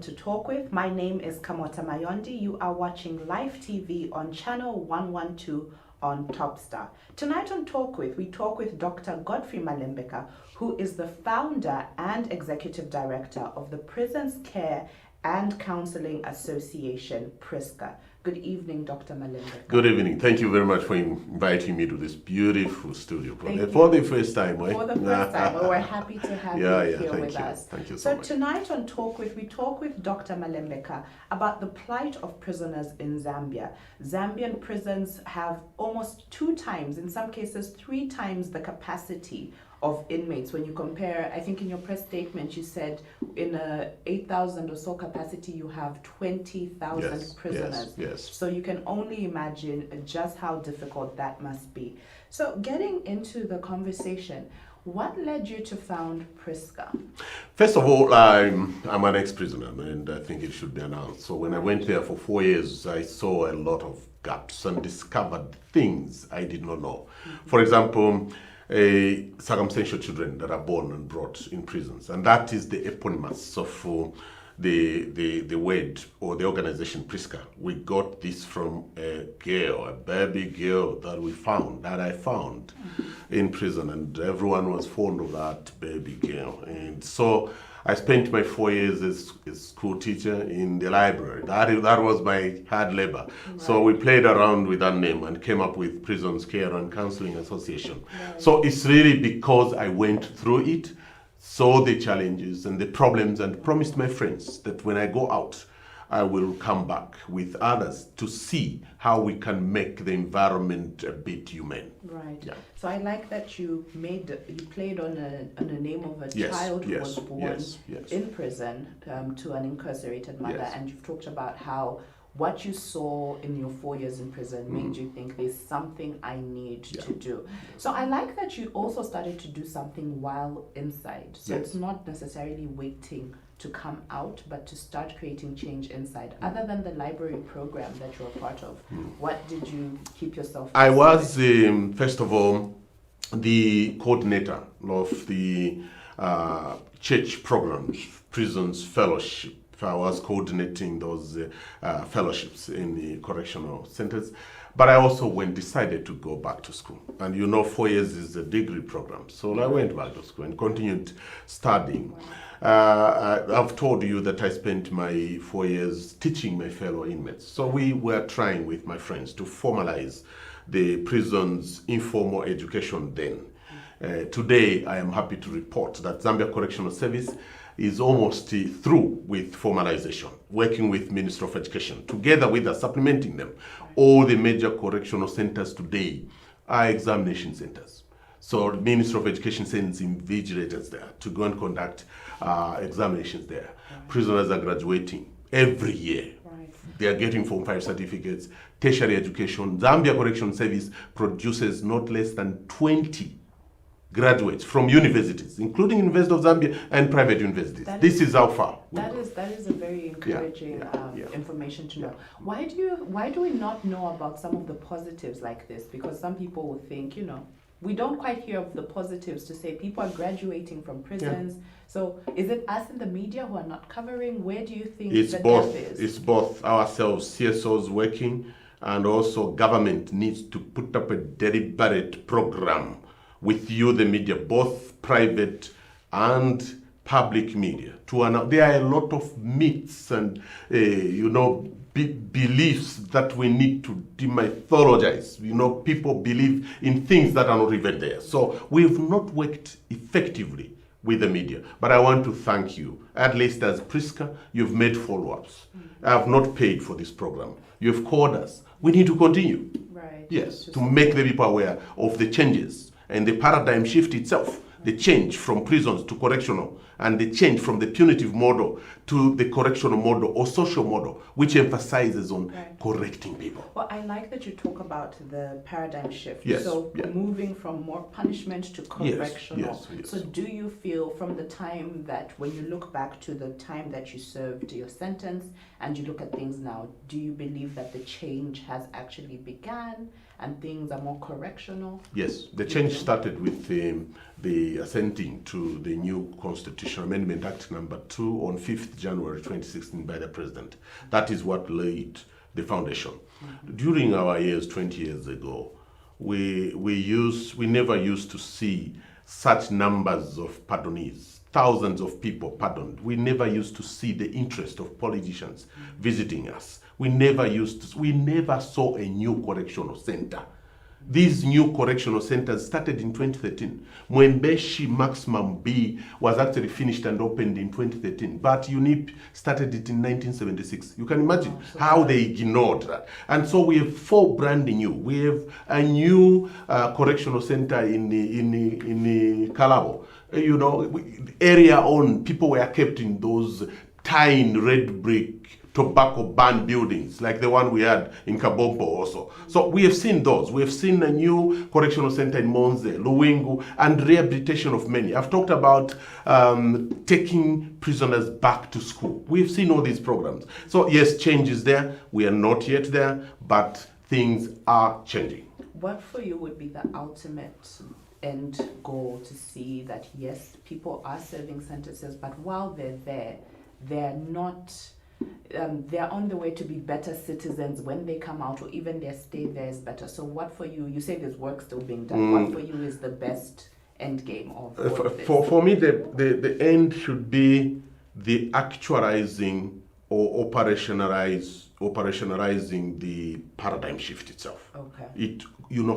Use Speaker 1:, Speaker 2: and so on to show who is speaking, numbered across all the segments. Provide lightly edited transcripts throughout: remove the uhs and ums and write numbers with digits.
Speaker 1: to Talk With. My name is Kamoota Mayondi. You are watching live TV on channel 112 on Topstar. Tonight on Talk With, we talk with Dr. Godfrey Malembeka, who is the founder and executive director of the Prisons Care and Counseling Association, P.r.c.c.a. Good evening, Dr. Malembeka.
Speaker 2: Good evening. Thank you very much for inviting me to this beautiful studio. For the first time, right?
Speaker 1: For the first time. Well, we're happy to have you here with us.
Speaker 2: Thank you so much.
Speaker 1: So tonight on Talk With, we talk with Dr. Malembeka about the plight of prisoners in Zambia. Zambian prisons have almost 2 times, in some cases 3 times the capacity of inmates. When you compare, I think in your press statement you said in a 8,000 or so capacity you have 20,000 prisoners.
Speaker 2: Yes.
Speaker 1: So you can only imagine just how difficult that must be. So getting into the conversation, what led you to found P.r.c.c.a?
Speaker 2: First of all, I'm an ex-prisoner, and I think it should be announced. So when I went there for 4 years, I saw a lot of gaps and discovered things I did not know. For example, circumstantial children that are born and brought in prisons, and that is the eponymous of the word or the organization P.r.c.c.a. We got this from a baby girl that I found in prison, and everyone was fond of that baby girl. And so I spent my 4 years as a school teacher in the library. That was my hard labor. Right. So we played around with that name and came up with Prisons Care and Counseling Association. Right. So it's really because I went through it, saw the challenges and the problems, and promised my friends that when I go out, I will come back with others to see how we can make the environment a bit humane.
Speaker 1: Right. Yeah. So I like that you played on a name of a child who was born in prison to an incarcerated mother, and you've talked about how what you saw in your 4 years in prison made you think there's something I need to do. So I like that you also started to do something while inside. So it's not necessarily waiting to come out, but to start creating change inside. Other than the library program that you're a part of, what did you keep yourself?
Speaker 2: I was, first of all, the coordinator of the church programs, Prisons Fellowship. I was coordinating those fellowships in the correctional centers. But I also decided to go back to school. And 4 years is a degree program. So I went back to school and continued studying. I've told you that I spent my 4 years teaching my fellow inmates. So we were trying with my friends to formalize the prison's informal education then. Today, I am happy to report that Zambia Correctional Service is almost through with formalization, working with Ministry of Education, together with us, supplementing them. All the major correctional centers today are examination centers. So the Ministry of Education sends invigilators there to go and conduct examinations there. Prisoners are graduating every year. They are getting Form 5 certificates, tertiary education. Zambia Correctional Service produces not less than 20 graduates from universities, including University of Zambia and private universities. This is how far.
Speaker 1: That is a very encouraging information to know. Why do we not know about some of the positives like this? Because some people would think, we don't quite hear of the positives to say people are graduating from prisons. So is it us in the media who are not covering? Where do you think the gap is?
Speaker 2: It's both ourselves, CSOs working, and also government needs to put up a deliberate program with you, the media, both private and public media. There are a lot of myths and, beliefs that we need to demythologize. People believe in things that are not even there. So we've not worked effectively with the media. But I want to thank you. At least as P.r.c.c.a, you've made follow-ups. I have not paid for this program. You've called us. We need to continue.
Speaker 1: Right.
Speaker 2: Yes, to make the people aware of the changes and the paradigm shift itself, the change from prisons to correctional, and the change from the punitive model to the correctional model or social model, which emphasizes on correcting people.
Speaker 1: Well, I like that you talk about the paradigm shift.
Speaker 2: Yes.
Speaker 1: So moving from more punishment to correctional.
Speaker 2: Yes.
Speaker 1: So do you feel from the time that, when you look back to the time that you served your sentence and you look at things now, do you believe that the change has actually begun? and things are more correctional?
Speaker 2: Yes, the change started with the assenting to the new Constitutional Amendment Act number 2 on 5th January 2016 by the President. That is what laid the foundation. During our years, 20 years ago, we never used to see such numbers of pardonees, thousands of people pardoned. We never used to see the interest of politicians visiting us. We never saw a new correctional center. These new correctional centers started in 2013. Mwembeshi Maximum B was actually finished and opened in 2013, but UNIP started it in 1976. You can imagine how they ignored that. And so we have 4 brand new. We have a new correctional center in Kalabo. Area on, people were kept in those tiny red brick tobacco ban buildings like the one we had in Kabombo also. So we have seen those. We have seen a new correctional center in Monze, Luwingu, and rehabilitation of many. I've talked about taking prisoners back to school. We've seen all these programs. So yes, change is there. We are not yet there, but things are changing.
Speaker 1: What for you would be the ultimate end goal to see that yes, people are serving sentences, but while they're there, they're not... they're on the way to be better citizens when they come out, or even their stay there is better. So what for you, you say there's work still being done, what for you is the best end game of all of this?
Speaker 2: For me, the end should be the actualizing or operationalizing the paradigm shift itself.
Speaker 1: Okay.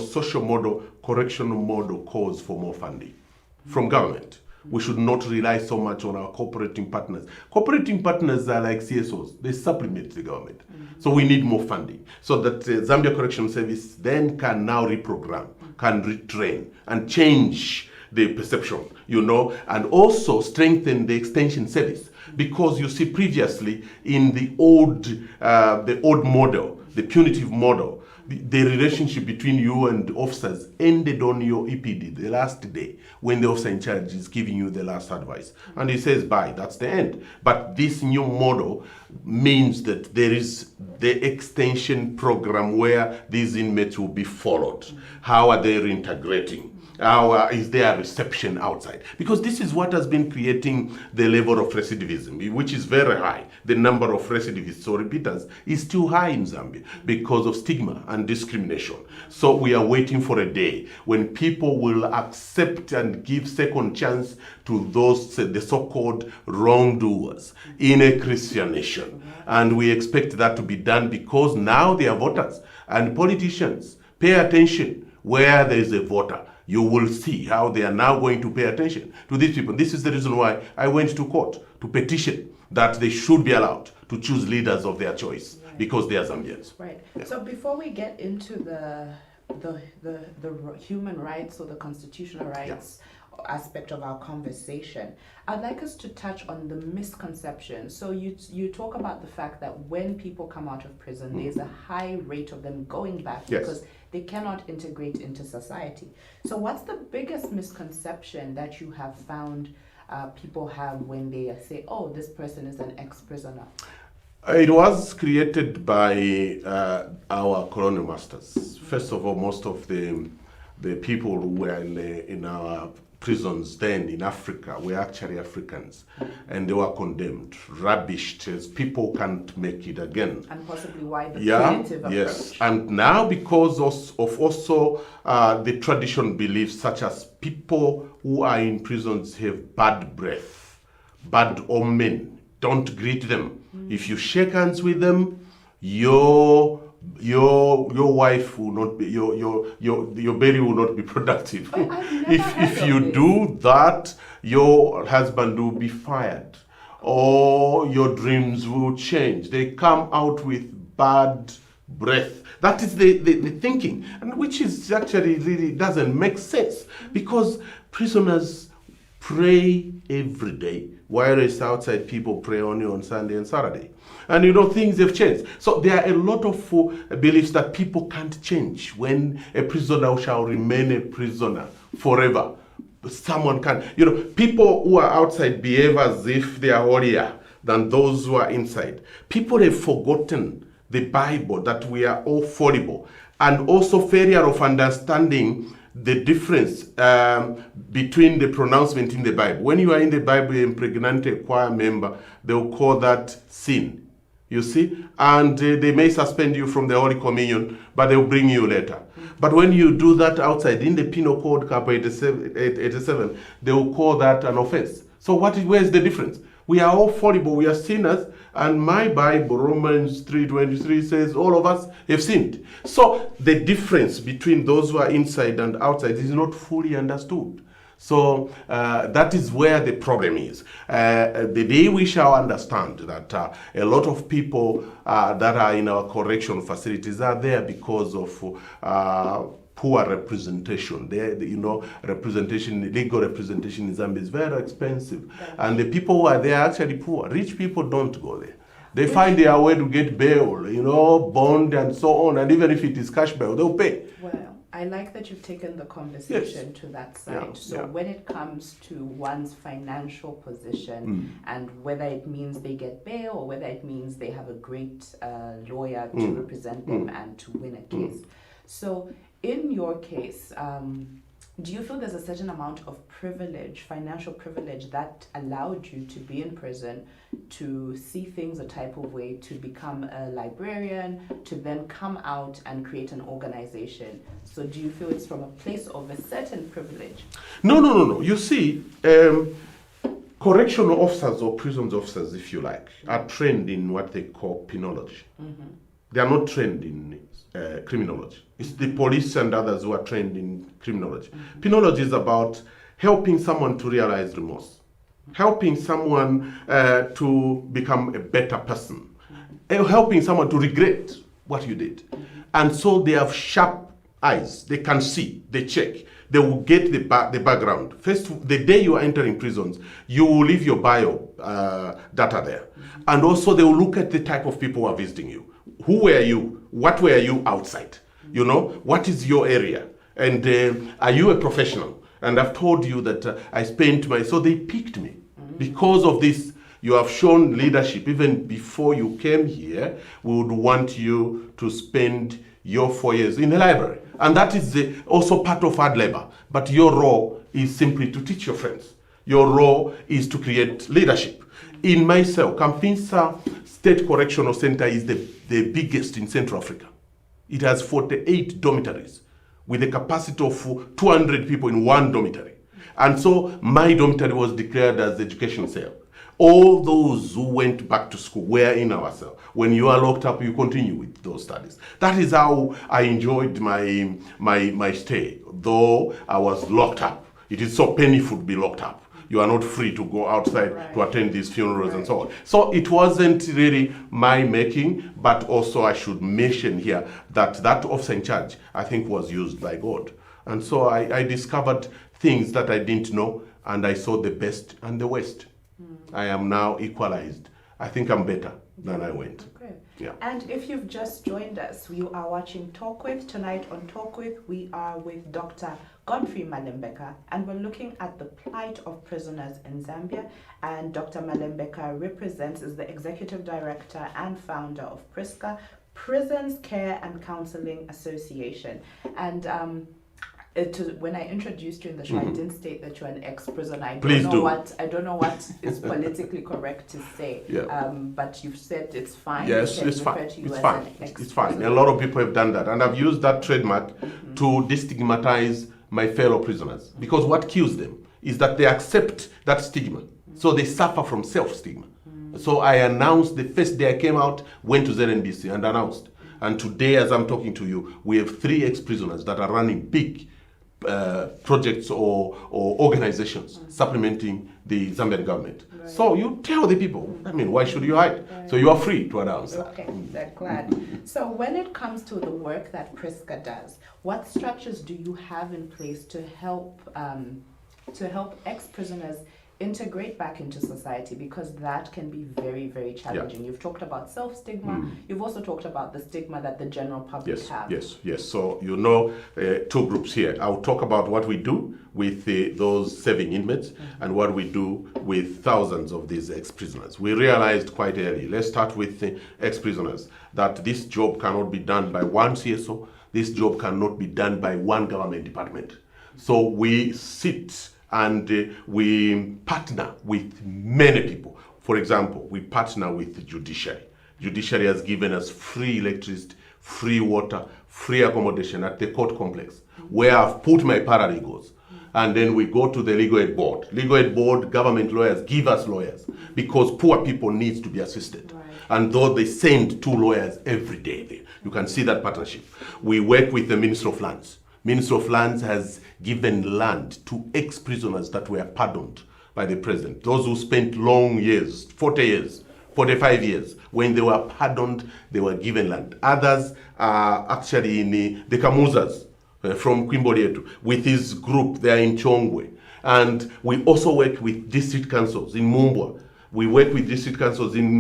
Speaker 2: Social model, correctional model calls for more funding from government. We should not rely so much on our cooperating partners. Cooperating partners are like CSOs. They supplement the government. So we need more funding so that Zambia Correctional Service then can now reprogram, can retrain and change the perception, and also strengthen the extension service. Because you see previously in the old model, the punitive model, the relationship between you and officers ended on your EPD, the last day, when the officer in charge is giving you the last advice. And he says, bye, that's the end. But this new model means that there is the extension program where these inmates will be followed. How are they reintegrating? How is there a reception outside? Because this is what has been creating the level of recidivism, which is very high. The number of recidivists or repeaters is still high in Zambia because of stigma and discrimination. So we are waiting for a day when people will accept and give second chance to those, the so-called wrongdoers in a Christian nation. And we expect that to be done because now they are voters and politicians. Pay attention where there is a voter. You will see how they are now going to pay attention to these people. This is the reason why I went to court to petition that they should be allowed to choose leaders of their choice, because they are Zambians.
Speaker 1: Right. Yeah. So before we get into the human rights or the constitutional rights aspect of our conversation, I'd like us to touch on the misconception. So you talk about the fact that when people come out of prison, there's a high rate of them going back because they cannot integrate into society. So what's the biggest misconception that you have found people have when they say, oh, this person is an ex-prisoner?
Speaker 2: It was created by our colonial masters. First of all, most of the people who were in our prisons then in Africa were actually Africans, and they were condemned, rubbished, as people can't make it again.
Speaker 1: And possibly why the punitive approach.
Speaker 2: Yes, and now because of also the tradition beliefs such as people who are in prisons have bad breath, bad omen, don't greet them. If you shake hands with them, your wife will not be, your baby will not be productive. If you do that, your husband will be fired, or your dreams will change. They come out with bad breath. That is the thinking, and which is actually really doesn't make sense, because prisoners pray every day, whereas outside people pray only on Sunday and Saturday. And things have changed. So there are a lot of beliefs that people can't change. When a prisoner shall remain a prisoner forever, someone can. People who are outside behave as if they are holier than those who are inside. People have forgotten the Bible, that we are all fallible. and also failure of understanding the difference between the pronouncement in the Bible. When you are in the Bible, you impregnate a choir member, they will call that sin. You see? And they may suspend you from the Holy Communion, but they will bring you later. But when you do that outside, in the Penal Code, Cap 87, they will call that an offense. So where is the difference? We are all fallible, we are sinners, and my Bible, Romans 3:23, says all of us have sinned. So the difference between those who are inside and outside is not fully understood. So that is where the problem is. The day we shall understand that a lot of people that are in our correction facilities are there because of poor representation. Legal representation in Zambia is very expensive. And the people who are there are actually poor. Rich people don't go there. They find their way to get bail, bond and so on. And even if it is cash bail, they'll pay.
Speaker 1: Well, I like that you've taken the conversation to that side. When it comes to one's financial position and whether it means they get bail or whether it means they have a great lawyer to represent them and to win a case. So in your case, do you feel there's a certain amount of privilege, financial privilege, that allowed you to be in prison, to see things a type of way, to become a librarian, to then come out and create an organization? So do you feel it's from a place of a certain privilege?
Speaker 2: No. You see, correctional officers or prisons officers, if you like, are trained in what they call penology. They are not trained in criminology. It's the police and others who are trained in criminology. Penology is about helping someone to realize remorse, helping someone to become a better person, helping someone to regret what you did. And so they have sharp eyes. They can see, they check. They will get the background. First, the day you are entering prisons, you will leave your bio data there. And also they will look at the type of people who are visiting you. Who were you? What were you outside? What is your area? And are you a professional? And I've told you that I spent so they picked me. Because of this, you have shown leadership. Even before you came here, we would want you to spend your 4 years in the library. And that is also part of hard labor. But your role is simply to teach your friends. Your role is to create leadership. In my cell, Kampinsa State Correctional Center is the biggest in Central Africa. It has 48 dormitories with a capacity of 200 people in one dormitory. And so my dormitory was declared as the education cell. All those who went back to school were in our cell. When you are locked up, you continue with those studies. That is how I enjoyed my stay, though I was locked up. It is so painful to be locked up. You are not free to go outside to attend these funerals and so on. So it wasn't really my making, but also I should mention here that officer in charge, I think, was used by God. And so I discovered things that I didn't know, and I saw the best and the worst. I am now equalized. I think I'm better than I went.
Speaker 1: Okay.
Speaker 2: Yeah.
Speaker 1: And if you've just joined us, you are watching Talk With. Tonight on Talk With, we are with Dr. Godfrey Malembeka, and we're looking at the plight of prisoners in Zambia. And Dr. Malembeka is the executive director and founder of P.r.c.c.a, Prisons Care and Counseling Association. And when I introduced you in the show, I didn't state that you're an ex-prisoner. I don't know what is politically correct to say. But you've said it's fine.
Speaker 2: Yes, it's fine. It's fine. A lot of people have done that, and I've used that trademark to destigmatize my fellow prisoners, because what kills them is that they accept that stigma, so they suffer from self-stigma. So I announced the first day I came out, went to ZNBC and announced. And today, as I'm talking to you, we have 3 ex-prisoners that are running big projects or organizations supplementing the Zambian government. Right. So you tell the people, why should you hide? Right. So you are free to announce that.
Speaker 1: Okay, that's glad. So when it comes to the work that P.r.c.c.a does, what structures do you have in place to help ex-prisoners integrate back into society? Because that can be very, very challenging. Yeah. You've talked about self-stigma. You've also talked about the stigma that the general public have. Yes. So 2 groups here. I'll talk about what we do with those serving inmates and what we do with thousands of these ex-prisoners. We realized quite early, let's start with the ex-prisoners, that this job cannot be done by one CSO,
Speaker 2: This job cannot be done by one government department. So we sit and we partner with many people. For example, we partner with the judiciary. Judiciary has given us free electricity, free water, free accommodation at the court complex, where I've put my paralegals. And then we go to the legal aid board. Legal aid board, government lawyers give us lawyers because poor people need to be assisted. Right. And though they send 2 lawyers every day, you can see that partnership. We work with the Minister of Lands. Minister of Lands has given land to ex-prisoners that were pardoned by the president. Those who spent long years, 40 years, 45 years, when they were pardoned, they were given land. Others are actually in the Kamootas from Quimbodietu. With his group, they are in Chongwe. And we also work with district councils in Mumbwa. We work with district councils in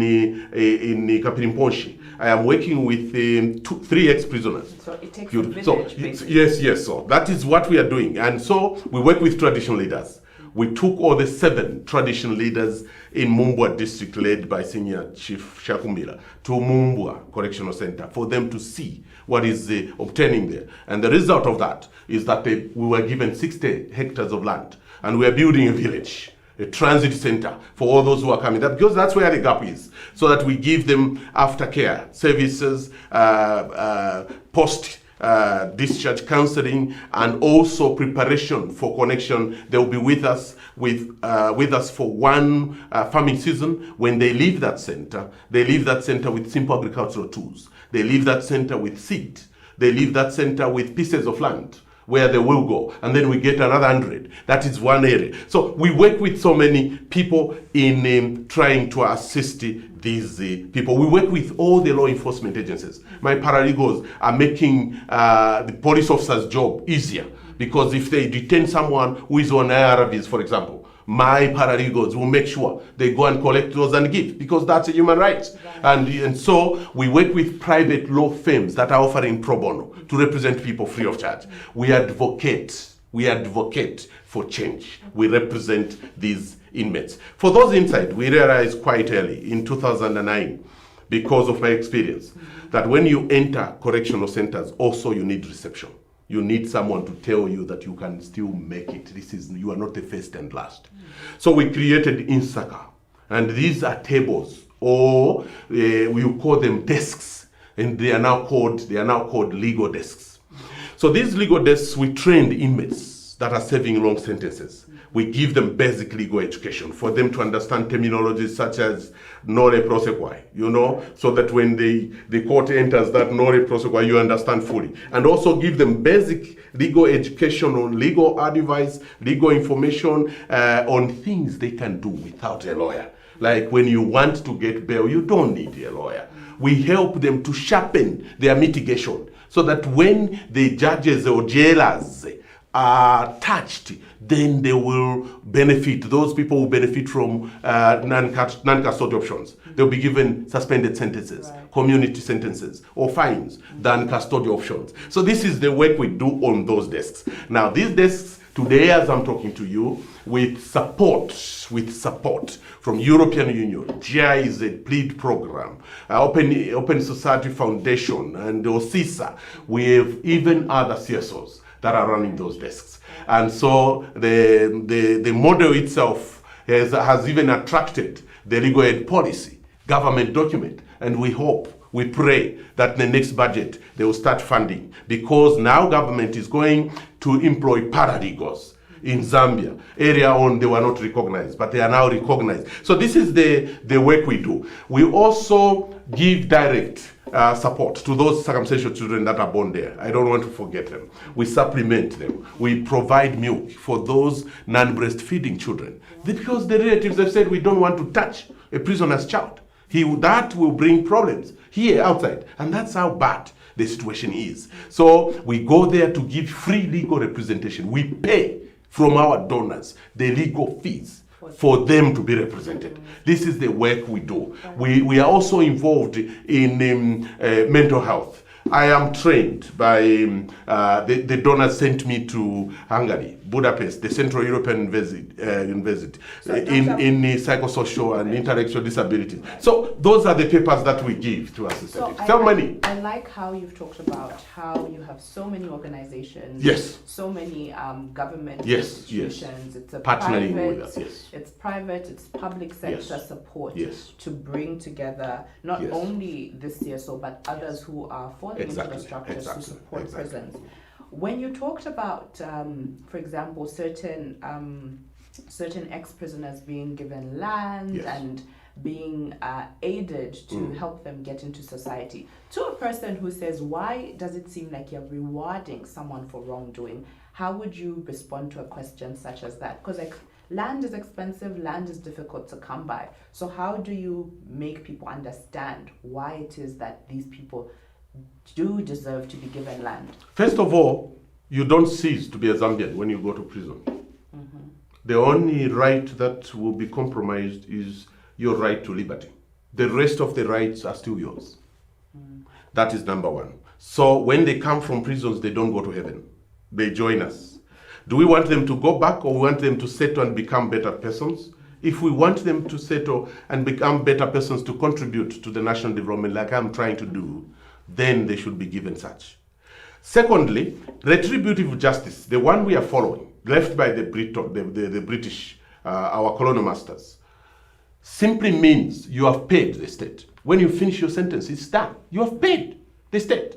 Speaker 2: Kapirimponshi. I am working with 3 ex-prisoners.
Speaker 1: So it takes a village, basically.
Speaker 2: Yes. So that is what we are doing. And so we work with traditional leaders. We took all the 7 traditional leaders in Mumbwa district, led by Senior Chief Shakumbila, to Mumbwa Correctional Center for them to see what is obtaining there. And the result of that is that we were given 60 hectares of land, and we are building a village, a transit center for all those who are coming, because that's where the gap is, so that we give them aftercare services, post discharge counseling, and also preparation for connection. They will be with us for one farming season. When they leave that center with simple agricultural tools. They leave that center with seed. They leave that center with pieces of land where they will go, and then we get another 100. That is one area. So we work with so many people in trying to assist these people. We work with all the law enforcement agencies. My paralegals are making the police officer's job easier, because if they detain someone who is on IRBs, for example, my paralegals will make sure they go and collect those and give, because that's a human right. And so we work with private law firms that are offering pro bono to represent people free of charge. We advocate for change. We represent these inmates. For those inside, we realized quite early in 2009, because of my experience, that when you enter correctional centers, also you need reception. You need someone to tell you that you can still make it. You are not the first and last. So we created Insaka, and these are tables, or we call them desks, and they are now called legal desks. So these legal desks, we trained inmates that are serving long sentences. We give them basic legal education for them to understand terminology such as nore prosequi, so that when the court enters that nore prosequi, you understand fully. And also give them basic legal education on legal advice, legal information on things they can do without a lawyer. Like when you want to get bail, you don't need a lawyer. We help them to sharpen their mitigation, so that when the judges or jailers are touched, then they will benefit. Those people will benefit from non-custodial options. They'll be given suspended sentences, community sentences, or fines than custodial options. So this is the work we do on those desks. Now, these desks today, as I'm talking to you, with support from European Union, GIZ, Plight program, Open Society Foundation, and OSISA, we have even other CSOs that are running those desks. And so the model itself has even attracted the legal aid policy, government document, and we pray that in the next budget they will start funding, because now government is going to employ paralegals in Zambia. Earlier on they were not recognized, but they are now recognized. So this is the work we do. We also give direct support to those circumstantial children that are born there. I don't want to forget them. We supplement them. We provide milk for those non-breastfeeding children, because the relatives have said we don't want to touch a prisoner's child. That will bring problems here outside, and that's how bad the situation is. So we go there to give free legal representation. We pay from our donors the legal fees for them to be represented. This is the work we do. We are also involved in mental health. I am trained by, the donors sent me to Hungary, Budapest, the Central European University, in psychosocial and intellectual disabilities. So those are the papers that we give to our society.
Speaker 1: I like how you've talked about how you have so many organizations,
Speaker 2: yes,
Speaker 1: so many government
Speaker 2: yes,
Speaker 1: institutions.
Speaker 2: Yes.
Speaker 1: It's a
Speaker 2: partnering
Speaker 1: private,
Speaker 2: with us, yes.
Speaker 1: It's private, it's public sector support to bring together not only this CSO but others who are falling into the structures to support prisons. When you talked about, for example, certain ex-prisoners being given land and being aided to help them get into society, to a person who says, why does it seem like you're rewarding someone for wrongdoing? How would you respond to a question such as that? Because land is expensive, land is difficult to come by. So how do you make people understand why it is that these people do deserve to be given land?
Speaker 2: First of all, you don't cease to be a Zambian when you go to prison. The only right that will be compromised is your right to liberty. The rest of the rights are still yours. That is number one. So when they come from prisons, they don't go to heaven. They join us. Do we want them to go back, or we want them to settle and become better persons? If we want them to settle and become better persons to contribute to the national development like I'm trying to do, then they should be given such. Secondly, retributive justice, the one we are following, left by the British, our colonial masters, simply means you have paid the state. When you finish your sentence, it's done. You have paid the state.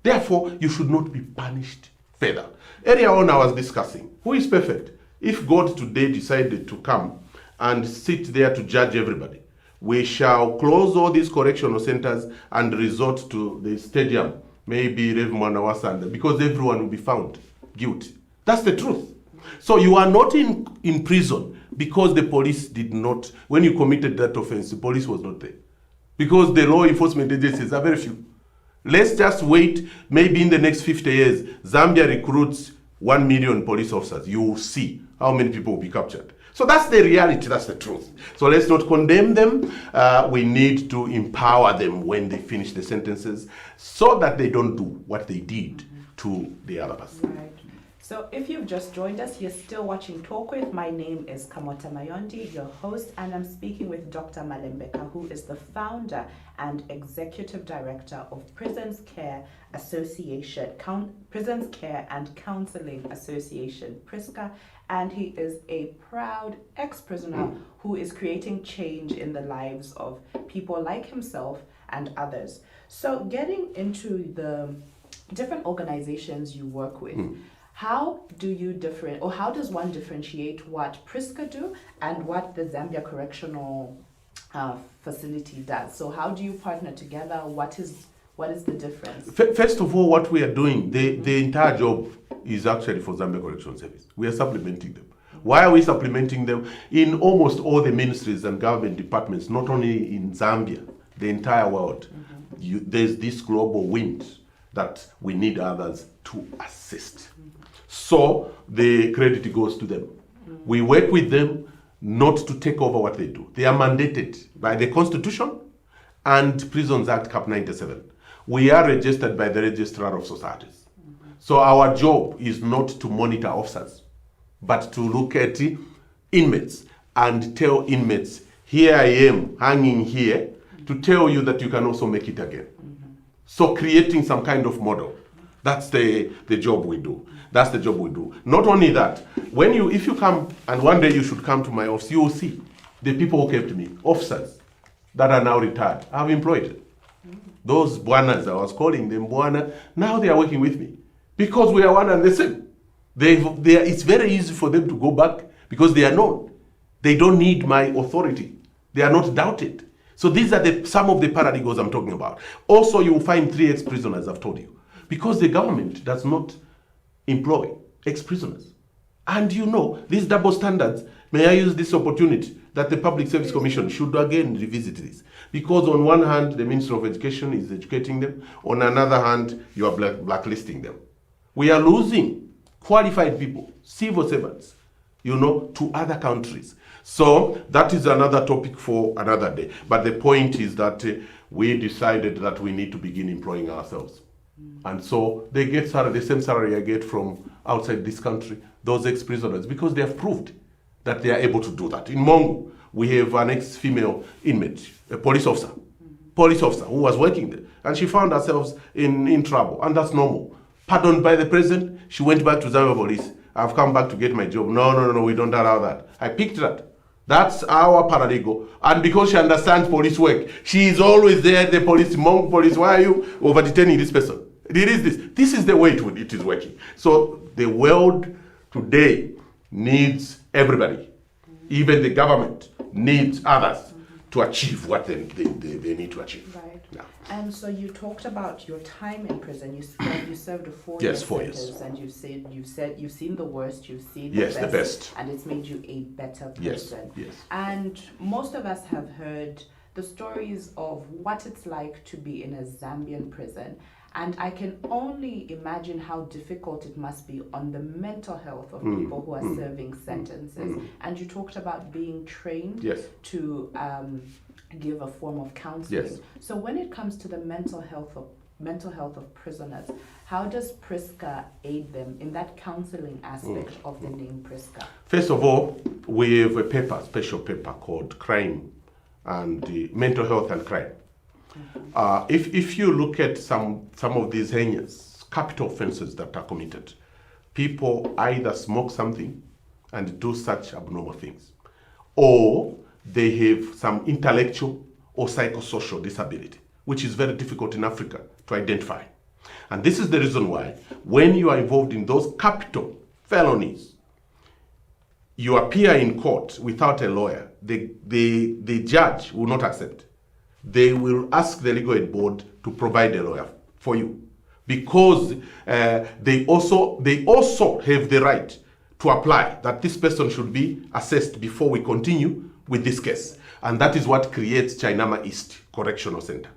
Speaker 2: Therefore, you should not be punished further. Earlier on, I was discussing, who is perfect? If God today decided to come and sit there to judge everybody, we shall close all these correctional centers and resort to the stadium, maybe Revmwanawasanda, because everyone will be found guilty. That's the truth. So you are not in prison because the police did not, when you committed that offense, the police was not there. Because the law enforcement agencies are very few. Let's just wait, maybe in the next 50 years, Zambia recruits 1 million police officers. You will see how many people will be captured. So that's the reality, that's the truth. So let's not condemn them. We need to empower them when they finish the sentences so that they don't do what they did to the other person.
Speaker 1: Right. So if you've just joined us, you're still watching Talk With. My name is Kamoota Mayondi, your host, and I'm speaking with Dr. Malembeka, who is the founder and executive director of Prisons Care Association, Prisons Care and Counseling Association, P.r.c.c.a, and he is a proud ex-prisoner who is creating change in the lives of people like himself and others. So getting into the different organizations you work with, how does one differentiate what P.r.c.c.a do and what the Zambia Correctional Facility does? So how do you partner together? What is the difference?
Speaker 2: First of all, what we are doing, the entire job is actually for Zambia Correctional Service. We are supplementing them. Why are we supplementing them? In almost all the ministries and government departments, not only in Zambia, the entire world, there's this global wind that we need others to assist. So the credit goes to them. We work with them not to take over what they do. They are mandated by the Constitution and Prisons Act Cap 97. We are registered by the Registrar of Societies. So our job is not to monitor officers, but to look at inmates and tell inmates, here I am hanging here, to tell you that you can also make it again. So creating some kind of model. That's the job we do. That's the job we do. Not only that, if you come, and one day you should come to my office, you will see the people who kept me, officers that are now retired. I've employed those buanas, I was calling them buana, now they are working with me because we are one and the same. It's very easy for them to go back because they are known. They don't need my authority. They are not doubted. So these are some of the paradigms I'm talking about. Also, you will find 3 ex-prisoners, I've told you, because the government does not employ ex-prisoners. And these double standards, may I use this opportunity that the Public Service Commission should again revisit this. Because on one hand, the Minister of Education is educating them. On another hand, you are blacklisting them. We are losing qualified people, civil servants, to other countries. So that is another topic for another day. But the point is that we decided that we need to begin employing ourselves. And so they get salary, the same salary I get from outside this country, those ex-prisoners, because they have proved that they are able to do that. In Mongo, we have an ex-female inmate, a police officer who was working there, and she found herself in trouble, and that's normal. Pardoned by the president, she went back to Zambia police. I've come back to get my job. No, we don't allow that. I picked that. That's our paralegal. And because she understands police work, she is always there, the police, Mongo police, why are you over-detaining this person? It is this. This is the way it is working. So the world today needs everybody. Even the government needs others to achieve what they need to achieve.
Speaker 1: Right. Yeah. And so you talked about your time in prison. You served a 4-year sentence, and you've seen the worst, you've seen the best, and it's made you a better person.
Speaker 2: Yes.
Speaker 1: And most of us have heard the stories of what it's like to be in a Zambian prison. And I can only imagine how difficult it must be on the mental health of people who are serving sentences. And you talked about being trained to give a form of counseling.
Speaker 2: Yes.
Speaker 1: So when it comes to the mental health of prisoners, how does P.r.c.c.a aid them in that counseling aspect of the name P.r.c.c.a?
Speaker 2: First of all, we have a special paper called Crime and Mental Health and Crime. If you look at some of these heinous capital offenses that are committed, people either smoke something and do such abnormal things, or they have some intellectual or psychosocial disability, which is very difficult in Africa to identify. And this is the reason why, when you are involved in those capital felonies, you appear in court without a lawyer, the judge will not accept. They will ask the legal aid board to provide a lawyer for you, because they also have the right to apply that this person should be assessed before we continue with this case. And that is what creates Chainama East Correctional Center.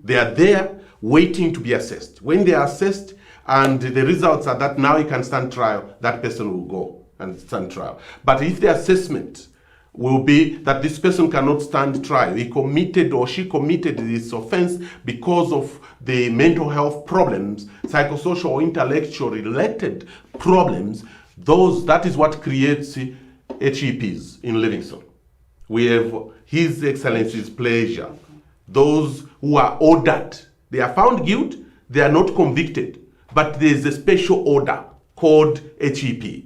Speaker 2: They are there waiting to be assessed. When they are assessed and the results are that now you can stand trial, that person will go and stand trial. But if the assessment will be that this person cannot stand trial, he committed or she committed this offense because of the mental health problems, psychosocial or intellectual related problems, that is what creates HEPs in Livingstone. We have His Excellency's pleasure. Those who are ordered, they are found guilty, they are not convicted, but there is a special order called HEP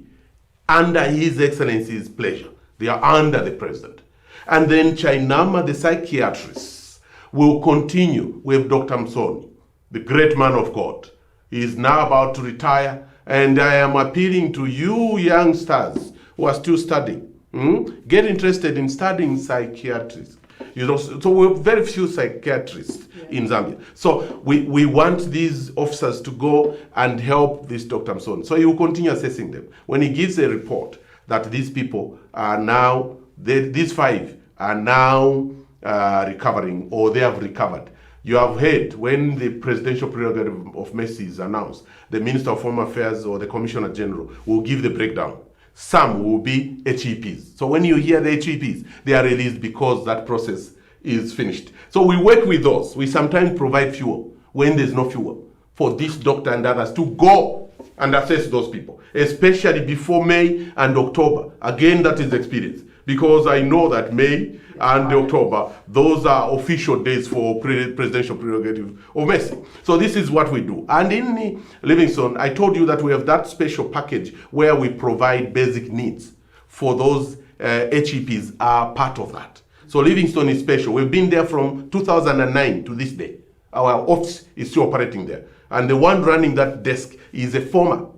Speaker 2: under His Excellency's pleasure. They are under the president. And then Chainama, the psychiatrist, will continue with Dr. Msoni, the great man of God. He is now about to retire, and I am appealing to you youngsters who are still studying. Get interested in studying psychiatry. So we have very few psychiatrists in Zambia. So we want these officers to go and help this Dr. Msoni. So he will continue assessing them. When he gives a report that these people are now, these 5 are now recovering, or they have recovered. You have heard when the presidential prerogative of mercy is announced, the Minister of Home Affairs or the Commissioner General will give the breakdown. Some will be HEPs. So when you hear the HEPs, they are released because that process is finished. So we work with those. We sometimes provide fuel when there's no fuel for this doctor and others to go and assess those people, especially before May and October. Again, that is experience, because I know that May and October, those are official days for presidential prerogative of mercy. So this is what we do. And in Livingstone, I told you that we have that special package where we provide basic needs for those HEPs are part of that. So Livingstone is special. We've been there from 2009 to this day. Our office is still operating there. And the one running that desk is a former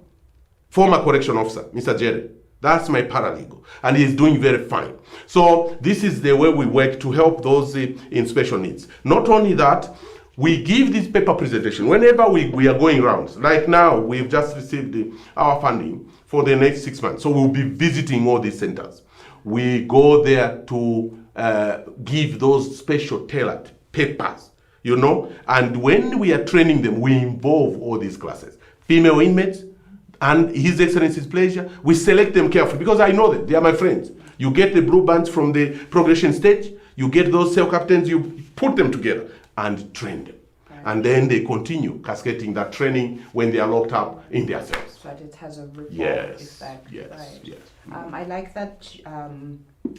Speaker 2: correction officer, Mr. Jerry. That's my paralegal, and he's doing very fine. So this is the way we work to help those in special needs. Not only that, we give this paper presentation whenever we are going around. Like now, we've just received our funding for the next 6 months. So we'll be visiting all these centers. We go there to give those special tailored papers, and when we are training them, we involve all these classes. Female inmates, and His Excellency's pleasure, we select them carefully because I know them. They are my friends. You get the blue bands from the progression stage, you get those cell captains, you put them together and train them. Right. And then they continue cascading that training when they are locked up in their cells.
Speaker 1: But it has a ripple effect.
Speaker 2: Yes,
Speaker 1: right?
Speaker 2: yes.
Speaker 1: I like that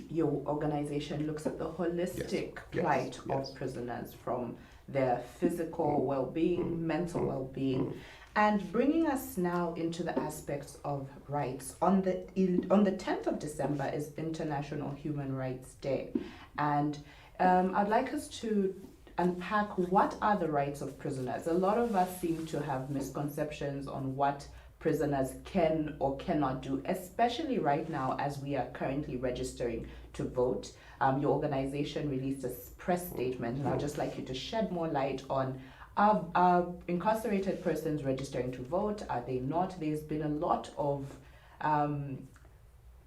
Speaker 1: your organization looks at the holistic plight of prisoners, from their physical well-being, mental well-being, and bringing us now into the aspects of rights. On the 10th of December is International Human Rights Day, and I'd like us to unpack what are the rights of prisoners. A lot of us seem to have misconceptions on what prisoners can or cannot do, especially right now as we are currently registering to vote. Your organization released a press statement, and I'd just like you to shed more light on, are incarcerated persons registering to vote? Are they not? There's been a lot of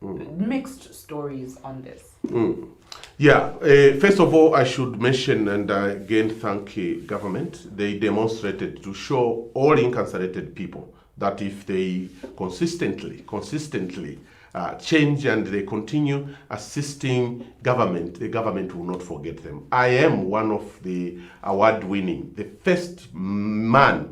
Speaker 1: mixed stories on this.
Speaker 2: First of all, I should mention and again thank the government. They demonstrated to show all incarcerated people that if they consistently change and they continue assisting government, the government will not forget them. I am one of the award-winning, the first male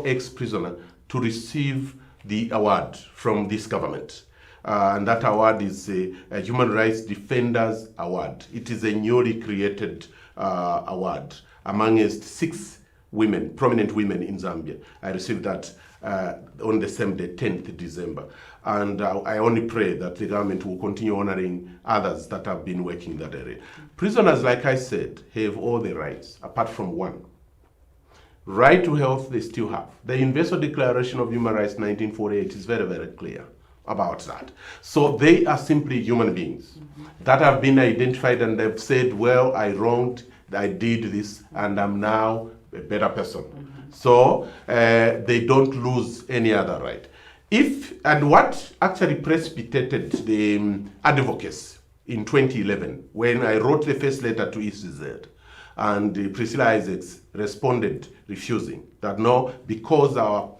Speaker 2: ex-prisoner to receive the award from this government. And that award is a Human Rights Defenders Award. It is a newly created award amongst 6 women, prominent women in Zambia. I received that on the same day, 10th December. And I only pray that the government will continue honoring others that have been working in that area. Prisoners, like I said, have all the rights, apart from one. Right to health, they still have. The Universal Declaration of Human Rights 1948 is very, very clear about that. So they are simply human beings that have been identified and they've said, well, I wronged, I did this, and I'm now a better person. So they don't lose any other right. And what actually precipitated the advocacy in 2011, when I wrote the first letter to ECZ, and Priscilla Isaacs responded refusing, that no, because our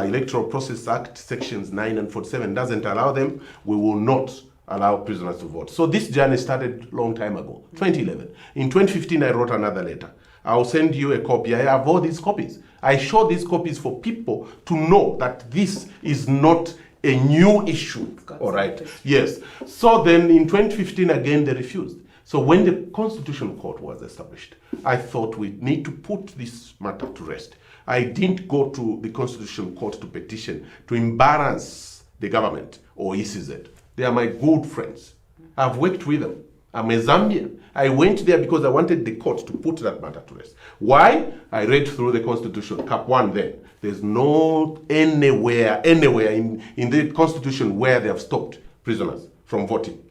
Speaker 2: Electoral Process Act sections 9 and 47 doesn't allow them, we will not allow prisoners to vote. So this journey started a long time ago, 2011. In 2015, I wrote another letter. I'll send you a copy. I have all these copies. I show these copies for people to know that this is not a new issue. All right. Yes. So then in 2015, again, they refused. So when the Constitutional Court was established, I thought we need to put this matter to rest. I didn't go to the Constitutional Court to petition to embarrass the government or ECZ. They are my good friends. I've worked with them. I'm a Zambian. I went there because I wanted the court to put that matter to rest. Why? I read through the Constitution, Cap 1 then. There's no anywhere in the Constitution where they have stopped prisoners from voting.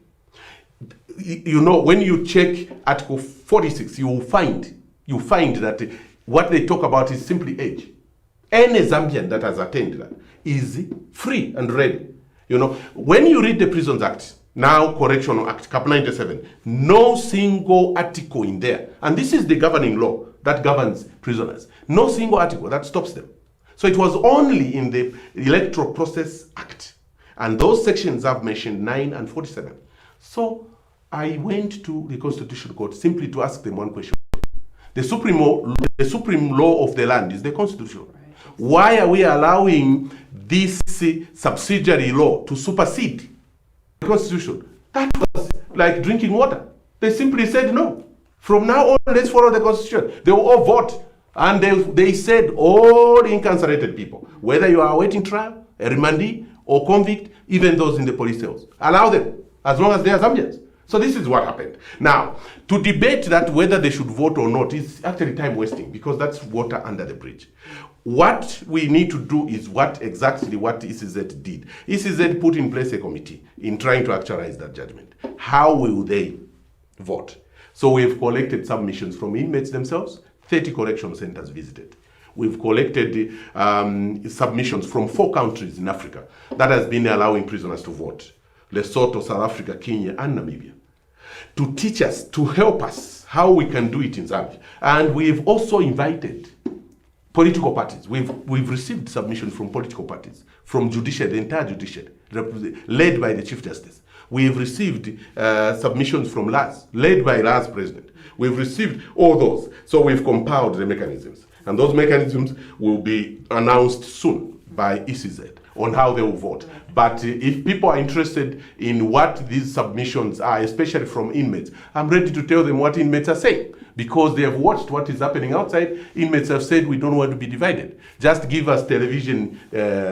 Speaker 2: You know, when you check Article 46, you find that what they talk about is simply age. Any Zambian that has attained that is free and ready. You know, when you read the Prisons Act, now Correctional Act, Cap 97, no single article in there, and this is the governing law that governs prisoners, no single article that stops them. So it was only in the Electoral Process Act, and those sections I've mentioned, 9 and 47. So I went to the Constitutional Court simply to ask them one question. The supreme law of the land is the Constitution. Why are we allowing this subsidiary law to supersede the Constitution? That was like drinking water. They simply said no. From now on, let's follow the Constitution. They will all vote. And they said all incarcerated people, whether you are awaiting trial, a remandee, or convict, even those in the police cells, allow them, as long as they are Zambians. So this is what happened. Now, to debate that whether they should vote or not is actually time wasting, because that's water under the bridge. What we need to do is exactly what ECZ did. ECZ put in place a committee in trying to actualize that judgment. How will they vote? So we've collected submissions from inmates themselves, 30 correction centers visited. We've collected submissions from 4 countries in Africa that has been allowing prisoners to vote: Lesotho, South Africa, Kenya, and Namibia, to teach us, to help us how we can do it in Zambia. And we've also invited political parties. We've received submissions from political parties, from judiciary, the entire judiciary, led by the Chief Justice. We've received submissions from LAS, led by LAS President. We've received all those. So we've compiled the mechanisms. And those mechanisms will be announced soon by ECZ on how they will vote. But if people are interested in what these submissions are, especially from inmates, I'm ready to tell them what inmates are saying. Because they have watched what is happening outside, inmates have said we don't want to be divided. Just give us television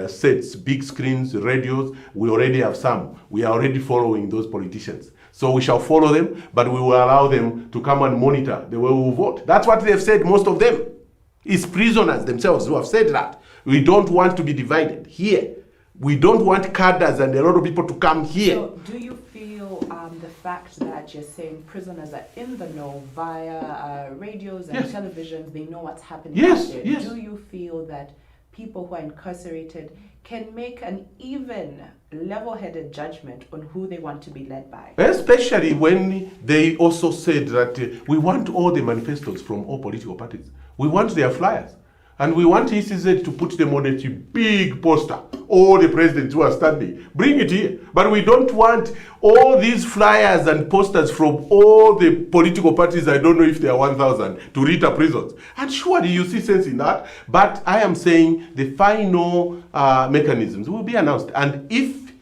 Speaker 2: sets, big screens, radios. We already have some. We are already following those politicians. So we shall follow them, but we will allow them to come and monitor the way we will vote. That's what they have said, most of them. It's prisoners themselves who have said that. We don't want to be divided here. We don't want cadres and a lot of people to come here.
Speaker 1: So do you feel the fact that you're saying prisoners are in the know via radios and televisions, they know what's happening out there?
Speaker 2: Yes.
Speaker 1: Do you feel that people who are incarcerated can make an even level-headed judgment on who they want to be led by?
Speaker 2: Especially when they also said that we want all the manifestos from all political parties. We want their flyers. And we want ECZ to put them on a big poster. All the presidents who are standing, bring it here. But we don't want all these flyers and posters from all the political parties, I don't know if they are 1,000, to read our prisons. And surely you see sense in that. But I am saying the final mechanisms will be announced. And if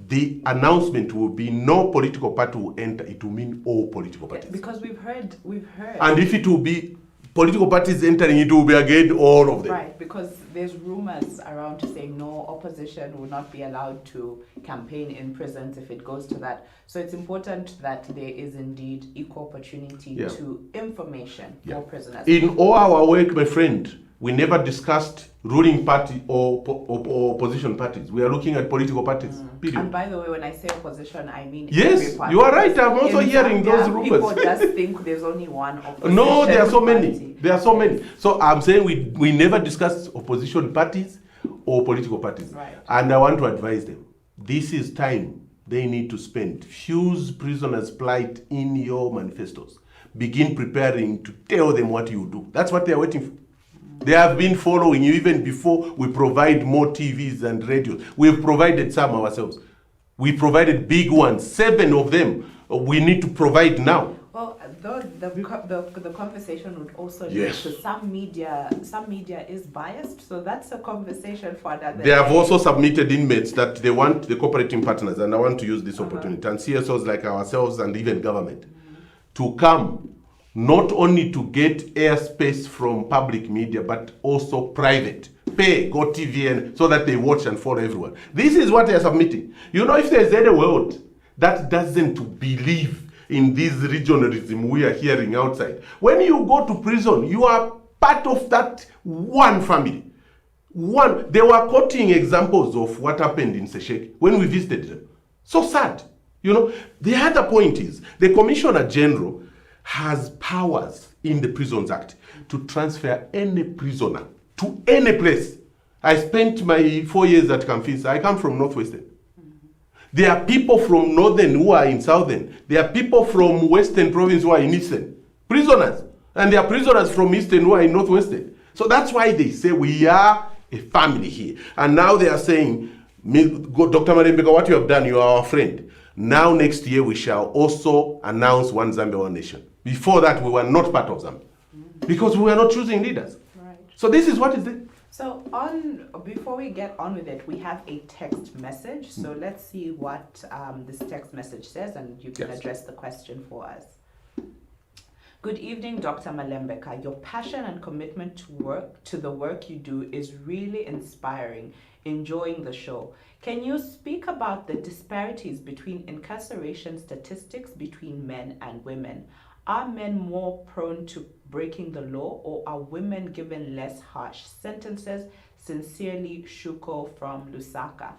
Speaker 2: the announcement will be no political party will enter, it will mean all political parties.
Speaker 1: Because we've heard.
Speaker 2: And if it will be political parties entering, it will be again all of them.
Speaker 1: Right, because there's rumors around saying no, opposition will not be allowed to campaign in prisons if it goes to that. So it's important that there is indeed equal opportunity to information for prisoners.
Speaker 2: In all our work, my friend, we never discussed ruling party or opposition parties. We are looking at political parties. Period.
Speaker 1: And by the way, when I say opposition, I mean
Speaker 2: yes, you are right. I'm also hearing those rumors.
Speaker 1: People just think there's only one opposition.
Speaker 2: No, there are so many.
Speaker 1: Party.
Speaker 2: There are so many. So I'm saying we never discussed opposition parties or political parties.
Speaker 1: Right.
Speaker 2: And I want to advise them. This is time they need to spend. Fuse prisoners' plight in your manifestos. Begin preparing to tell them what you do. That's what they are waiting for. They have been following you even before we provide more TVs and radios. We've provided some ourselves. We provided big ones, 7 of them. We need to provide now.
Speaker 1: Well, the conversation would also lead to some media is biased, so that's a conversation for another.
Speaker 2: They have also submitted inmates that they want the cooperating partners, and I want to use this opportunity, and CSOs like ourselves and even government, to come not only to get airspace from public media, but also private. Pay, go TVN, so that they watch and follow everyone. This is what they are submitting. You know, if there's any world that doesn't believe in this regionalism we are hearing outside, when you go to prison, you are part of that one family. They were quoting examples of what happened in Sesheke when we visited them. So sad. You know, the other point is, the Commissioner General has powers in the Prisons Act to transfer any prisoner to any place. I spent my 4 years at Kamfisa. I come from Northwestern. There are people from Northern who are in Southern. There are people from Western Province who are in Eastern. Prisoners. And there are prisoners from Eastern who are in Northwestern. So that's why they say we are a family here. And now they are saying, Dr. Malembeka, what you have done, you are our friend. Now next year we shall also announce One Zambia, One Nation. Before that, we were not part of Zambia because we were not choosing leaders.
Speaker 1: Right.
Speaker 2: So this is what is there.
Speaker 1: So before we get on with it, we have a text message. So let's see what this text message says, and you can address the question for us. Good evening, Dr. Malembeka. Your passion and commitment to the work you do is really inspiring. Enjoying the show. Can you speak about the disparities between incarceration statistics between men and women? Are men more prone to breaking the law, or are women given less harsh sentences? Sincerely, Shuko from Lusaka.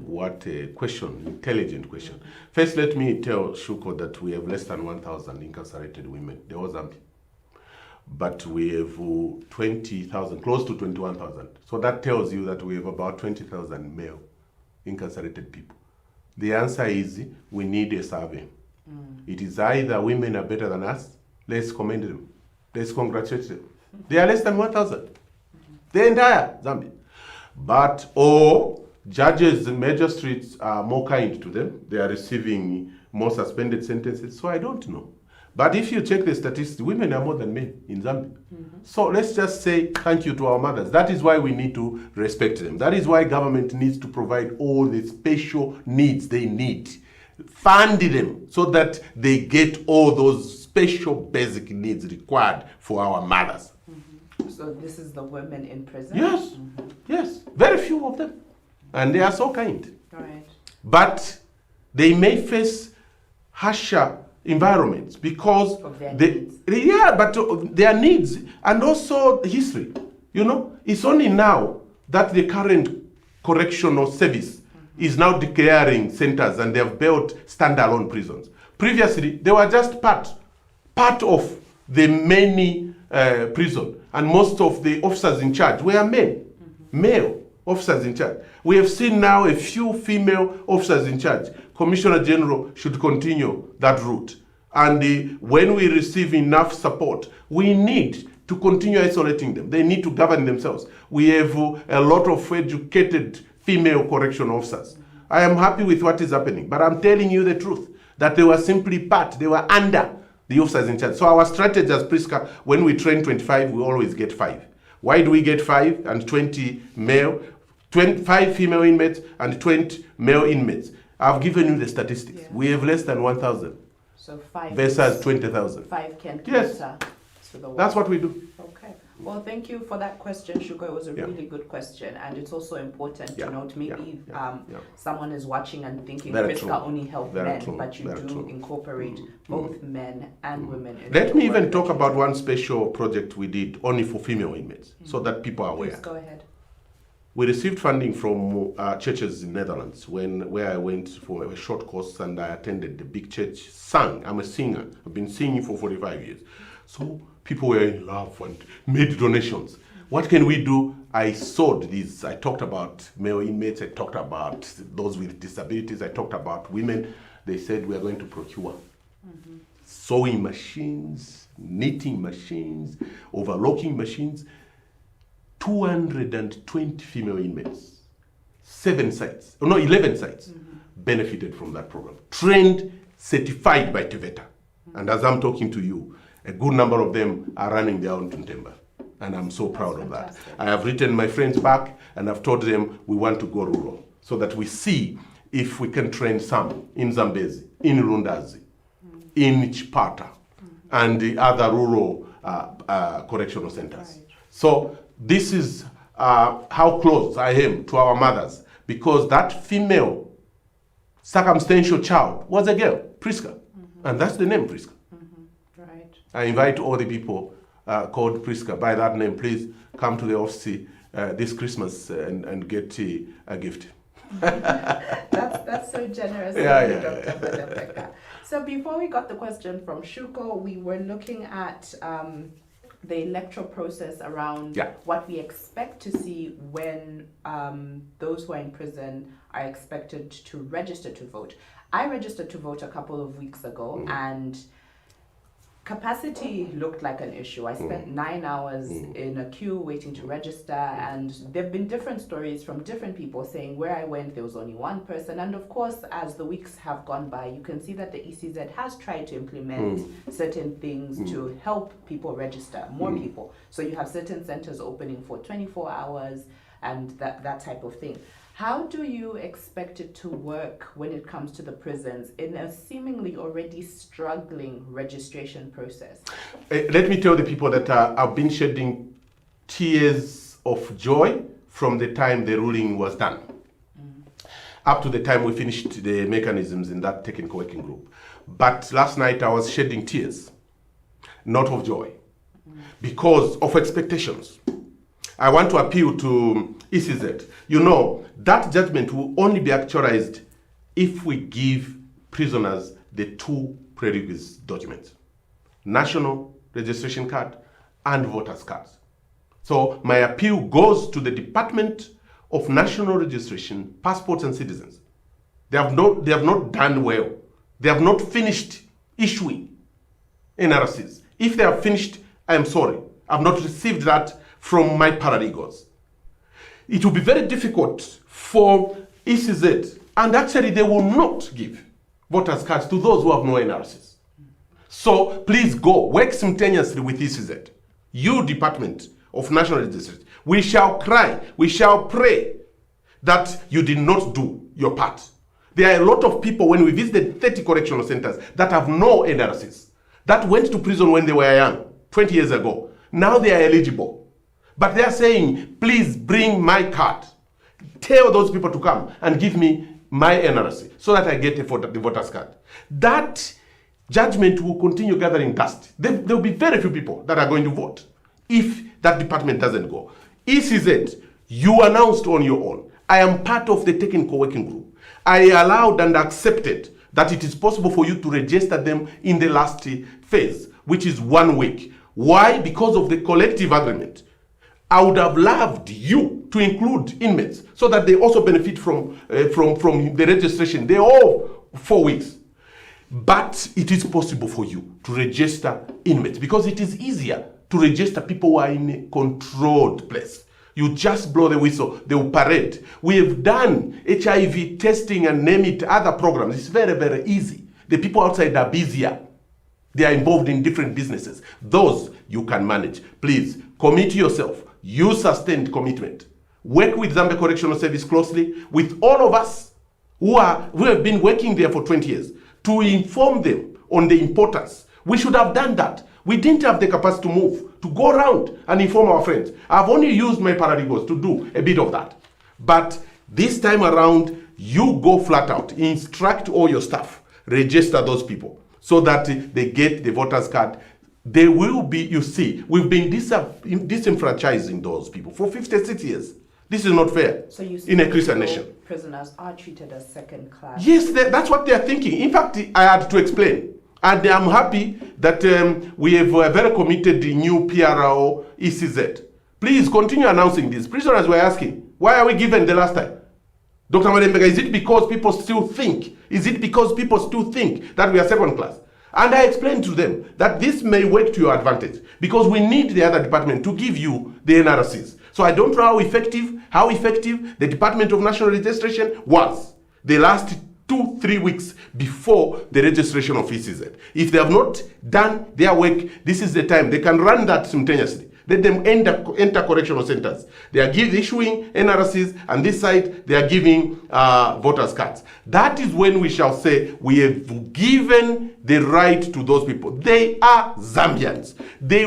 Speaker 2: What a question, intelligent question. First, let me tell Shuko that we have less than 1,000 incarcerated women. There was Zambia. But we have 20,000, close to 21,000. So that tells you that we have about 20,000 male incarcerated people. The answer is we need a survey. It is either women are better than us, let's commend them, let's congratulate them. They are less than 1,000. The entire Zambia. Or judges and magistrates are more kind to them. They are receiving more suspended sentences. So I don't know. But if you check the statistics, women are more than men in Zambia. So let's just say thank you to our mothers. That is why we need to respect them. That is why government needs to provide all the special needs they need. Fund them so that they get all those special basic needs required for our mothers.
Speaker 1: So this is the women in prison?
Speaker 2: Yes, yes. Very few of them. And they are so kind.
Speaker 1: Right.
Speaker 2: But they may face harsher environments because
Speaker 1: of their needs.
Speaker 2: But their needs and also history. You know, it's only now that the current correctional service is now declaring centers and they have built standalone prisons. Previously, they were just part of the many prison, and most of the officers in charge were men, male officers in charge. We have seen now a few female officers in charge. Commissioner General should continue that route. And when we receive enough support, we need to continue isolating them. They need to govern themselves. We have a lot of educated female correctional officers. I am happy with what is happening, but I'm telling you the truth, that they were simply they were under the officers in charge. So our strategy as P.r.c.c.a, when we train 25, we always get 5. Why do we get 5 and 20 male, 25 female inmates and 20 male inmates? I've given you the statistics. Yeah. We have less than 1,000.
Speaker 1: So 5
Speaker 2: versus 20,000.
Speaker 1: 5 can
Speaker 2: yes. That's what we do.
Speaker 1: Okay. Well, thank you for that question, Shuko. It was a really good question, and it's also important to note. Maybe someone is watching and thinking P.r.c.c.a only help men, but you do incorporate both men and women.
Speaker 2: Let me even talk about one special project we did only for female inmates, so that people are aware.
Speaker 1: Please go ahead.
Speaker 2: We received funding from churches in Netherlands where I went for a short course and I attended the big church, sang. I'm a singer. I've been singing for 45 years. So people were in love and made donations. What can we do? I sowed these. I talked about male inmates. I talked about those with disabilities. I talked about women. They said we are going to procure sewing machines, knitting machines, overlocking machines. 220 female inmates, 11 sites benefited from that program. Trained, certified by TVETA. And as I'm talking to you, a good number of them are running their own timber. And I'm so proud of that. I have written my friends back and I've told them we want to go rural so that we see if we can train some in Zambezi, in Rundazi, in Chipata, and the other rural correctional centers. Right. So this is how close I am to our mothers, because that female circumstantial child was a girl, P.r.c.c.a. And that's the name, P.r.c.c.a.
Speaker 1: Right.
Speaker 2: I invite all the people called P.r.c.c.a by that name. Please come to the office this Christmas and get a gift.
Speaker 1: That's so generous of you, Dr. Malembeka. So before we got the question from Shuko, we were looking at the electoral process around what we expect to see when those who are in prison are expected to register to vote. I registered to vote a couple of weeks ago, and capacity looked like an issue. I spent 9 hours in a queue waiting to register, and there have been different stories from different people saying where I went there was only one person. And of course, as the weeks have gone by, you can see that the ECZ has tried to implement certain things to help people register, more people. So you have certain centers opening for 24 hours and that type of thing. How do you expect it to work when it comes to the prisons in a seemingly already struggling registration process?
Speaker 2: Let me tell the people that I've been shedding tears of joy from the time the ruling was done, up to the time we finished the mechanisms in that technical working group. But last night I was shedding tears, not of joy, because of expectations. I want to appeal to ECZ. You know, that judgment will only be actualized if we give prisoners the 2 prerequisite documents: national registration card and voters cards. So my appeal goes to the Department of National Registration, Passports and Citizens. They have not done well. They have not finished issuing NRCs. If they have finished, I am sorry. I've not received that from my paralegals. It will be very difficult for ECZ, and actually they will not give voters cards to those who have no NRCs. So please go, work simultaneously with ECZ. You, Department of National Registration, we shall cry, we shall pray that you did not do your part. There are a lot of people, when we visited 30 correctional centers, that have no NRCs, that went to prison when they were young, 20 years ago. Now they are eligible. But they are saying, please bring my card. Tell those people to come and give me my NRC so that I get the voter's card. That judgment will continue gathering dust. There will be very few people that are going to vote if that department doesn't go. ECZ, you announced on your own. I am part of the technical working group. I allowed and accepted that it is possible for you to register them in the last phase, which is 1 week. Why? Because of the collective agreement. I would have loved you to include inmates so that they also benefit from the registration. They're all 4 weeks. But it is possible for you to register inmates because it is easier to register people who are in a controlled place. You just blow the whistle, they will parade. We have done HIV testing and name it, other programs. It's very, very easy. The people outside are busier. They are involved in different businesses. Those you can manage. Please commit yourself. Use sustained commitment. Work with Zambia Correctional Service closely with all of us who have been working there for 20 years to inform them on the importance. We should have done that. We didn't have the capacity to move, to go around and inform our friends. I've only used my paralegals to do a bit of that. But this time around, you go flat out. Instruct all your staff. Register those people so that they get the voter's card. They will be, you see, we've been disenfranchising those people for 56 years. This is not fair in a Christian nation.
Speaker 1: Prisoners are treated as second class.
Speaker 2: Yes, that's what they are thinking. In fact, I had to explain. And I'm happy that we have very committed the new P.r.c.c.a. Please continue announcing this. Prisoners were asking, why are we given the last time? Dr. Malembeka, is it because people still think? Is it because people still think that we are second class? And I explained to them that this may work to your advantage because we need the other department to give you the NRCs. So I don't know how effective the Department of National Registration was the last 2-3 weeks before the registration of ECZ. If they have not done their work, this is the time. They can run that simultaneously. Let them enter correctional centers. They are issuing NRCs, and this side they are giving voters' cards. That is when we shall say we have given the right to those people. They are Zambians. They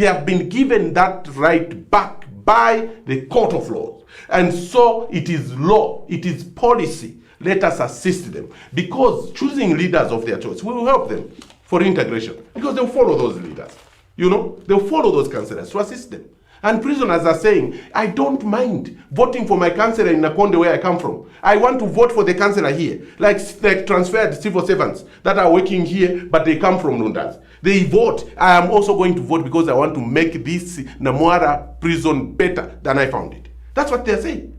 Speaker 2: have been given that right back by the court of law. And so it is law, it is policy. Let us assist them. Because choosing leaders of their choice will help them for integration. Because they'll follow those leaders. They'll follow those councillors to assist them. And prisoners are saying, I don't mind voting for my councillor in Nakonde where I come from. I want to vote for the councillor here. Like transferred civil servants that are working here, but they come from Lundas. They vote. I am also going to vote because I want to make this Namwara prison better than I found it. That's what they're saying.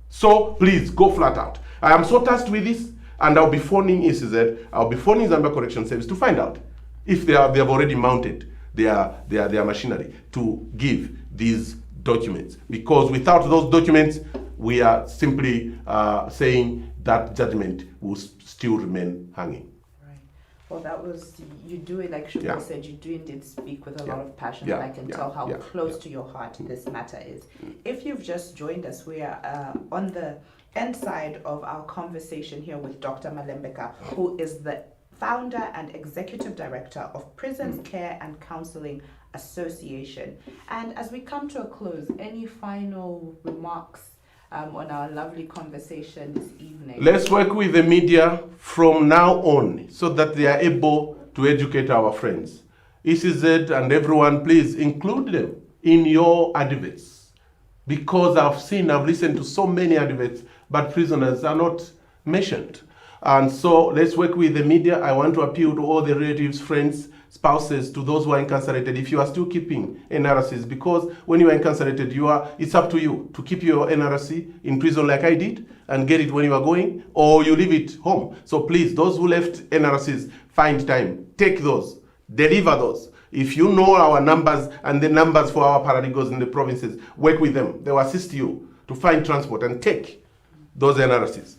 Speaker 2: So please go flat out. I am so tasked with this, and I'll be phoning ECZ, I'll be phoning Zambia Correction Service to find out if they have already mounted their machinery to give these documents. Because without those documents, we are simply saying that judgment will still remain hanging.
Speaker 1: Right. Well, that was, you do it, like Shuko said, you do indeed speak with a lot of passion, and I can tell how close to your heart this matter is. If you've just joined us, we are on the end side of our conversation here with Dr. Malembeka, who is the founder and executive director of Prisons Care and Counseling Association. And as we come to a close, any final remarks on our lovely conversation this evening?
Speaker 2: Let's work with the media from now on so that they are able to educate our friends. ECZ and everyone, please include them in your adverts. Because I've listened to so many adverts, but prisoners are not mentioned. And so let's work with the media. I want to appeal to all the relatives, friends, spouses, to those who are incarcerated. If you are still keeping NRCs, because when you are incarcerated, it's up to you to keep your NRC in prison like I did and get it when you are going, or you leave it home. So please, those who left NRCs, find time, take those, deliver those. If you know our numbers and the numbers for our paralegals in the provinces, work with them. They will assist you to find transport and take those NRCs.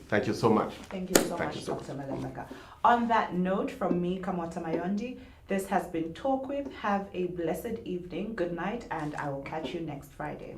Speaker 2: Thank you so much.
Speaker 1: Thank you so much, Dr. Malembeka. On that note, from me, Kamoota Mayondi, this has been Talk With. Have a blessed evening, good night, and I will catch you next Friday.